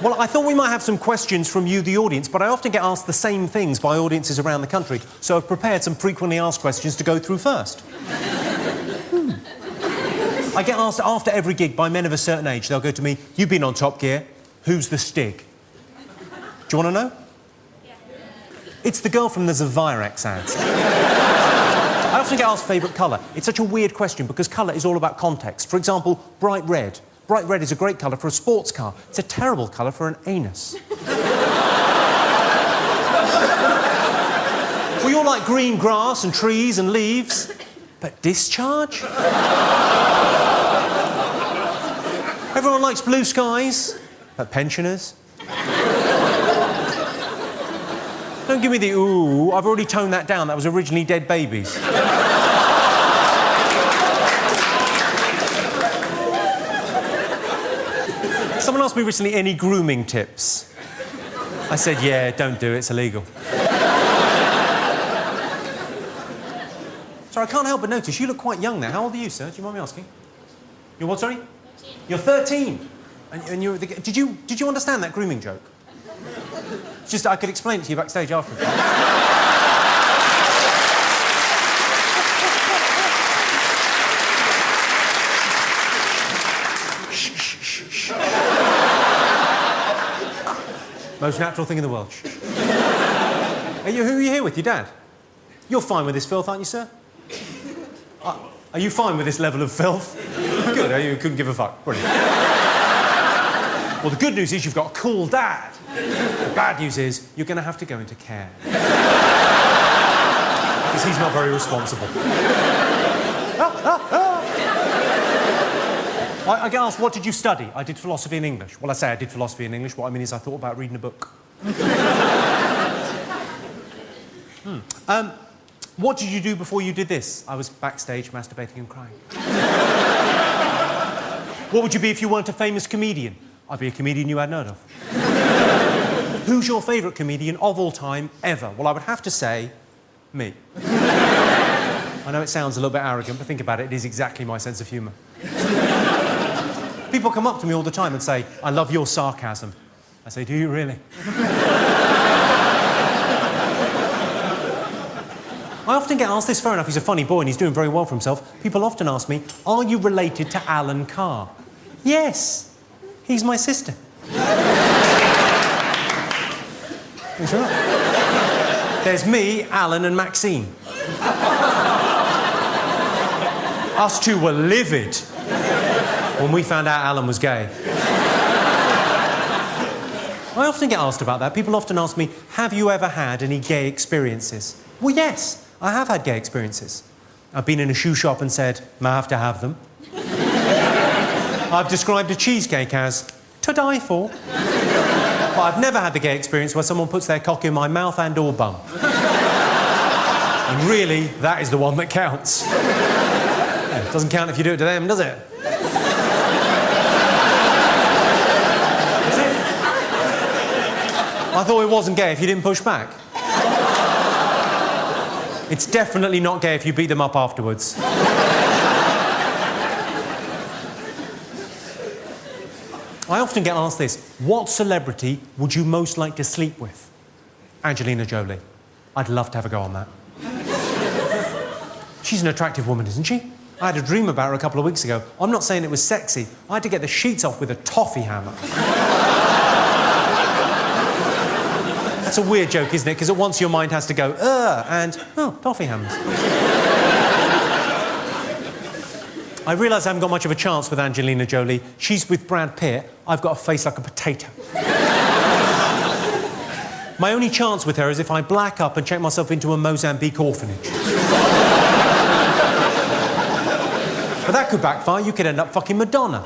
Well, I thought we might have some questions from you, the audience, but I often get asked the same things by audiences around the country, so I've prepared some frequently asked questions to go through first. I get asked after every gig by men of a certain age. They'll go to me, "You've been on Top Gear. Who's the Stig?" Do you want to know? Yeah. It's the girl from the Zavirax ads. I often get asked favourite colour. It's such a weird question because colour is all about context. For example, bright red. Bright red is a great colour for a sports car. It's a terrible colour for an anus. We all like green grass and trees and leaves, but discharge? Everyone likes blue skies, but pensioners? Don't give me the ooh, I've already toned that down. That was originally dead babies. Someone asked me recently, any grooming tips? I said, yeah, don't do it, it's illegal. Sorry, I can't help but notice, you look quite young now. How old are you, sir? Do you mind me asking? You're what, sorry? 13. You're 13? And you're... Did you understand that grooming joke? It's just I could explain it to you backstage afterwards. Shh, shh, shh, shh. Most natural thing in the world. Shh. Who are you here with? Your dad? You're fine with this filth, aren't you, sir? Are you fine with this level of filth? Good, you couldn't give a fuck. Brilliant. Well, the good news is you've got a cool dad. The bad news is you're going to have to go into care. Because he's not very responsible. I get asked, what did you study? I did philosophy and English. Well, I say I did philosophy and English. What I mean is I thought about reading a book. What did you do before you did this? I was backstage masturbating and crying. What would you be if you weren't a famous comedian? I'd be a comedian you hadn't heard of. Who's your favourite comedian of all time, ever? Well, I would have to say, me. I know it sounds a little bit arrogant, but think about it, it is exactly my sense of humour. People come up to me all the time and say, I love your sarcasm. I say, do you really? I often get asked this, fair enough, he's a funny boy and he's doing very well for himself. People often ask me, are you related to Alan Carr? Yes, he's my sister. Thanks very much. There's me, Alan and Maxine. Us two were livid when we found out Alan was gay. I often get asked about that. People often ask me, have you ever had any gay experiences? Well, yes. I have had gay experiences. I've been in a shoe shop and said, may I have to have them? I've described a cheesecake as to die for. But I've never had the gay experience where someone puts their cock in my mouth and or bum. And really, that is the one that counts. Yeah, it doesn't count if you do it to them, does it? Is it? I thought it wasn't gay if you didn't push back. It's definitely not gay if you beat them up afterwards. I often get asked this, what celebrity would you most like to sleep with? Angelina Jolie. I'd love to have a go on that. She's an attractive woman, isn't she? I had a dream about her a couple of weeks ago. I'm not saying it was sexy. I had to get the sheets off with a toffee hammer. That's a weird joke, isn't it? Because at once your mind has to go, and, oh, toffee hammers. I realise I haven't got much of a chance with Angelina Jolie. She's with Brad Pitt. I've got a face like a potato. My only chance with her is if I black up and check myself into a Mozambique orphanage. But that could backfire. You could end up fucking Madonna.